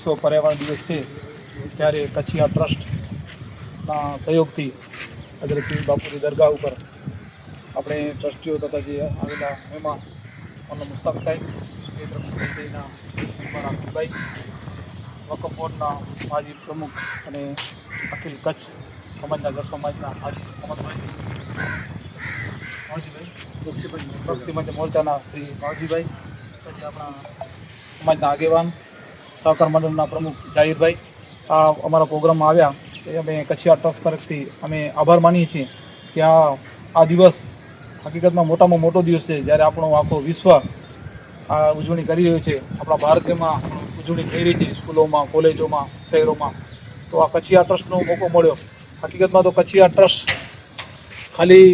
વિશ્વ પર્યાવરણ દિવસ છે ત્યારે કચ્છિયા ટ્રસ્ટના સહયોગથી હજરત પીર બાપુની દરગાહ ઉપર આપણે ટ્રસ્ટીઓ તથા જે આવેલા મહેમાન મોહમ્મદ મુસ્તાક સાહેબ, સુનેત્ર સમિતિના મહેમાન આસિફભાઈ, વકફ બોર્ડના માજી પ્રમુખ અને અખિલ કચ્છ સમાજના જત સમાજના હાજી મોહમ્મદભાઈ, પક્ષી મોરચાના શ્રી માવજીભાઈ, પછી આપણા સમાજના આગેવાન, સહકાર મંડળના પ્રમુખ જાહીરભાઈ આ અમારા પ્રોગ્રામમાં આવ્યા. એ અમે કચ્છિયા ટ્રસ્ટ તરફથી અમે આભાર માનીએ છીએ કે આ દિવસ હકીકતમાં મોટામાં મોટો દિવસ છે. જ્યારે આપણો આખો વિશ્વ આ ઉજવણી કરી રહ્યો છે, આપણા ભારતમાં ઉજવણી થઈ રહી છે, સ્કૂલોમાં, કોલેજોમાં, શહેરોમાં, તો આ કચ્છિયા ટ્રસ્ટનો મોકો મળ્યો. હકીકતમાં તો કચ્છિયા ટ્રસ્ટ ખાલી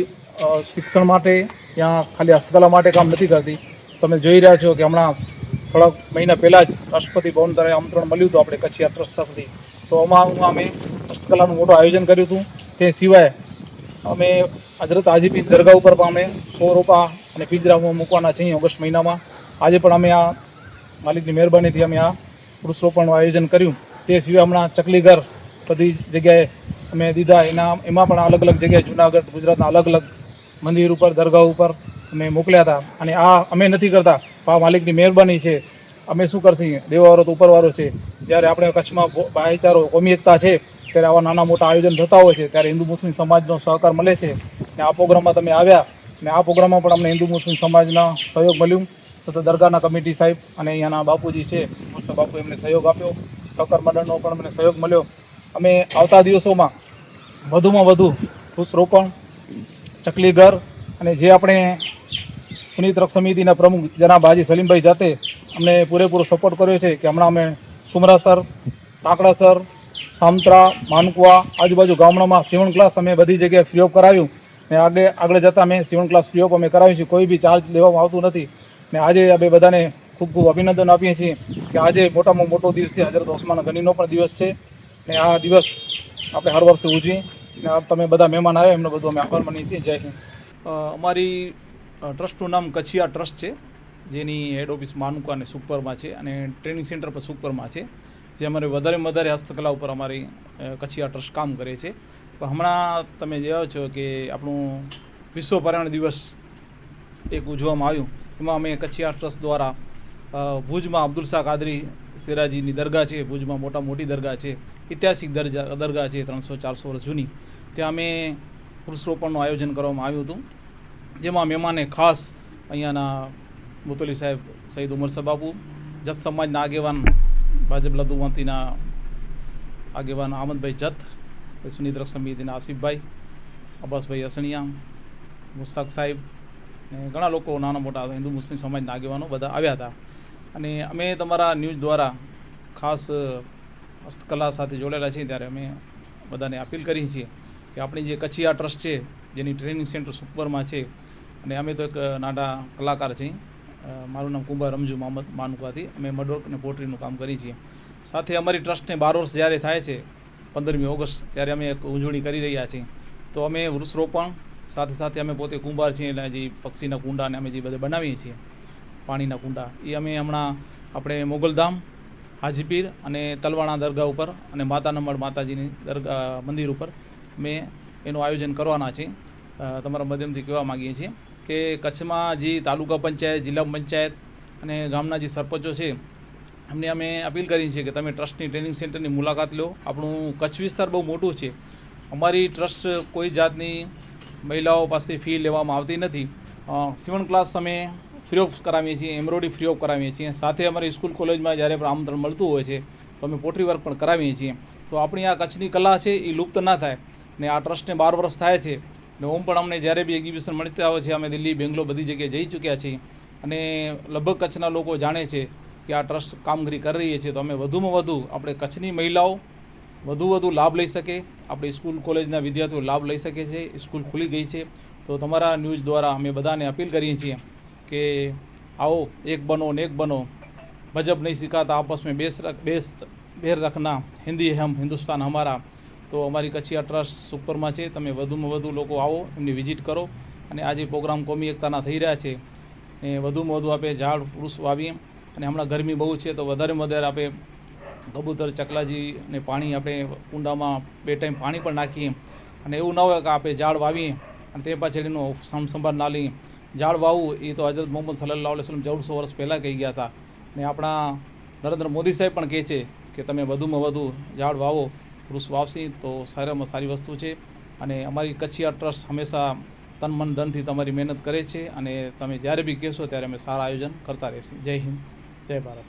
શિક્ષણ માટે ત્યાં ખાલી હસ્તકલા માટે કામ નથી કરતી. તમે જોઈ રહ્યા છો કે હમણાં થોડાક મહિના પહેલાં જ રાષ્ટ્રપતિ ભવન દ્વારા આમંત્રણ મળ્યું હતું આપણે કચ્છિયા ટ્રસ્ટ તરફથી. તો અમે હસ્તકલાનું મોટું આયોજન કર્યું હતું. તે સિવાય અમે હજરત હાજીપીર દરગાહ ઉપર પણ અમે 100 રોપા અને પિંજરા મૂકવાના છીએ ઓગસ્ટ મહિનામાં. આજે પણ અમે આ માલિકની મહેરબાનીથી અમે આ વૃક્ષરોપણનું આયોજન કર્યું. તે સિવાય હમણાં ચકલી ઘર બધી જગ્યાએ અમે દીધા. એમાં પણ અલગ અલગ જગ્યાએ જૂનાગઢ, ગુજરાતના અલગ અલગ મંદિર ઉપર, દરગાહ ઉપર અમે મોકલ્યા હતા. અને આ અમે નથી કરતા, આ માલિકની મહેરબાની છે. અમે શું કરશું, દેવાવાળો તો ઉપરવાળો છે. જ્યારે આપણે કચ્છમાં ભાઈચારો, કોમી-એકતા છે, ત્યારે આવા નાના મોટા આયોજન થતા હોય છે. ત્યારે હિન્દુ મુસ્લિમ સમાજનો સહકાર મળે છે. ને આ પ્રોગ્રામમાં તમે આવ્યા ને આ પ્રોગ્રામમાં પણ અમને હિન્દુ મુસ્લિમ સમાજના સહયોગ મળ્યું. તો દરગાહના કમિટી સાહેબ અને અહીંયાના બાપુજી છે, મુરસા બાપુ, એમને સહયોગ આપ્યો. સહકાર મંડળનો પણ અમને સહયોગ મળ્યો. અમે આવતા દિવસોમાં વધુમાં વધુ વૃક્ષરોપણ, ચકલી ઘર અને જે આપણે સુનિત રક્ષ સમિતિના પ્રમુખ જનાબ હાજી સલીમભાઈ જાતે અમને પૂરેપૂરો સપોર્ટ કર્યો છે કે હમણાં અમે સુમરાસર, ટાંકડાસર, સામત્રા, માનકુવા, આજુબાજુ ગામડામાં સીવણ ક્લાસ અમે બધી જગ્યાએ ફ્રી ઓફ કરાવ્યું. ને આગળ જતાં અમે સીવણ ક્લાસ ફ્રી ઓફ અમે કરાવીએ છીએ. કોઈ બી ચાર્જ લેવામાં આવતું નથી. ને આજે અમે બધાને ખૂબ ખૂબ અભિનંદન આપીએ છીએ કે આજે મોટામાં મોટો દિવસ છે. હજરત ઓસ્માન ગનીનો પણ દિવસ છે. ને આ દિવસ આપણે હર વર્ષે ઉજવીએ. ને તમે બધા મહેમાન આવ્યા એમનો બધું અમે આભાર માનીએ છીએ. જય હિન્દ. અમારી ટ્રસ્ટનું નામ કચ્છિયા ટ્રસ્ટ છે, જેની હેડ ઓફિસ માનુકા અને સુપરમાં છે અને ટ્રેનિંગ સેન્ટર પર સુપરમાં છે. જે અમારે વધારે હસ્તકલા ઉપર અમારી કચ્છિયા ટ્રસ્ટ કામ કરે છે. પણ હમણાં તમે જોયો છો કે આપણું વિશ્વ પર્યાવરણ દિવસ એક ઉજવવામાં આવ્યું. એમાં અમે કચ્છિયા ટ્રસ્ટ દ્વારા ભુજમાં અબ્દુલ શાહ કાદરી સિરાજીની દરગાહ છે, ભુજમાં મોટી દરગાહ છે, ઐતિહાસિક દરગાહ છે, 300-400 વર્ષ જૂની. ત્યાં અમે વૃક્ષરોપણનું આયોજન કરવામાં આવ્યું હતું. જેમાં મહેમાને ખાસ અહીંયાના મુતલી સાહેબ, સૈયદ ઉમર બાપુ, જત સમાજના આગેવાન, ભાજપ લઘુમતીના આગેવાન આમદભાઈ જત, સુનિત રક્ષ સમિતિના આસિફભાઈ, અબ્બાસભાઈ અસણિયા, મુસ્તાક સાહેબ ને ઘણા લોકો નાના મોટા હિન્દુ મુસ્લિમ સમાજના આગેવાનો બધા આવ્યા હતા. અને અમે તમારા ન્યૂઝ દ્વારા ખાસ હસ્તકલા સાથે જોડાયેલા છીએ, ત્યારે અમે બધાને અપીલ કરી છીએ કે આપણી જે કચ્છિયા ટ્રસ્ટ છે, જેની ટ્રેનિંગ સેન્ટર સુપરમાં છે, અને અમે તો એક નાના કલાકાર છીએ. મારું નામ કુંભાર રમજુ મોહમ્મદ માનુકાથી. અમે મડવર્ક અને પોટરીનું કામ કરીએ છીએ. સાથે અમારી ટ્રસ્ટને 12 વર્ષ જ્યારે થાય છે 15મી ઓગસ્ટ, ત્યારે અમે એક ઉજવણી કરી રહ્યા છીએ. તો અમે વૃક્ષરોપણ સાથે અમે પોતે કુંભાર છીએ, એટલે જે પક્ષીના કુંડા અને અમે જે બધા બનાવીએ છીએ પાણીના કુંડા, એ અમે હમણાં આપણે મોગલધામ, હાજીપીર અને તલવાણા દરગાહ ઉપર અને માતાનામઢ માતાજીની દરગાહ મંદિર ઉપર અમે એનું આયોજન કરવાના છીએ. તમારા માધ્યમથી કહેવા માગીએ છીએ કે કચ્છમાં જે તાલુકા પંચાયત, જિલ્લા પંચાયત અને ગામના જે સરપંચો છે, એમને અમે અપીલ કરી છે કે તમે ટ્રસ્ટની ટ્રેનિંગ સેન્ટરની મુલાકાત લો. આપણું કચ્છ વિસ્તાર બહુ મોટું છે. અમારી ટ્રસ્ટ કોઈ જાતની મહિલાઓ પાસે ફી લેવામાં આવતી નથી. સીવણ ક્લાસ અમે ફ્રી ઓફ કરાવીએ છીએ, એમ્બ્રોઇડરી ફ્રી ઓફ કરાવીએ છીએ. સાથે અમારી સ્કૂલ કોલેજમાં જ્યારે પણ આમંત્રણ મળતું હોય છે તો અમે પોટરી વર્ક પણ કરાવીએ છીએ. તો આપણી આ કચ્છની કલા છે એ લુપ્ત ના થાય. ને આ ટ્રસ્ટને 12 વર્ષ થાય છે. ને ઓમ પણ અમને જ્યારે બી એક્ઝિબિશન મળતા હોય છે, અમે દિલ્હી, બેંગ્લોર બધી જગ્યાએ જઈ ચૂક્યા છીએ. અને લગભગ કચ્છના લોકો જાણે છે કે આ ટ્રસ્ટ કામગીરી કરી રહી છે. તો અમે વધુમાં વધુ આપણે કચ્છની મહિલાઓ વધુ લાભ લઈ શકે, આપણી સ્કૂલ કોલેજના વિદ્યાર્થીઓ લાભ લઈ શકે છે. સ્કૂલ ખુલી ગઈ છે. તો તમારા ન્યૂઝ દ્વારા અમે બધાને અપીલ કરીએ છીએ કે આવો, એક બનો ને એક બનો, ભજબ નહીં સિખાતા આપસ મેં બેર રખના, હિન્દી હમ હિન્દુસ્તાન હમારા. તો અમારી કચ્છિયા ટ્રસ્ટ સુપરમાં છે. તમે વધુમાં વધુ લોકો આવો, એમની વિઝિટ કરો. અને આ જે પ્રોગ્રામ કોમી એકતાના થઈ રહ્યા છે એ વધુમાં વધુ આપણે ઝાડ વૃક્ષ વાવીએ. અને હમણાં ગરમી બહુ છે, તો વધારેમાં વધારે આપણે કબૂતર ચકલાજીને પાણી આપણે કુંડામાં 2 ટાઈમ પાણી પણ નાખીએ અને એવું ન હોય કે આપણે ઝાડ વાવીએ અને તે પાછળ એનો સંભાળ ના લઈએ. ઝાડ વાવવું એ તો હજરત મોહમ્મદ સલ્લલ્લાહુ અલૈહિ વસલ્લમ 1400 વર્ષ પહેલાં કહી ગયા હતા ને આપણા નરેન્દ્ર મોદી સાહેબ પણ કહે છે કે તમે વધુમાં વધુ ઝાડ વાવો. વૃક્ષ વાવશી તો સારામાં સારી વસ્તુ છે અને અમારી કચ્છિયા ટ્રસ્ટ હંમેશા તન મન ધનથી તમારી મહેનત કરે છે અને તમે જ્યારે બી કહેશો ત્યારે અમે સારા આયોજન કરતા રહેશું. જય હિન્દ, જય ભારત.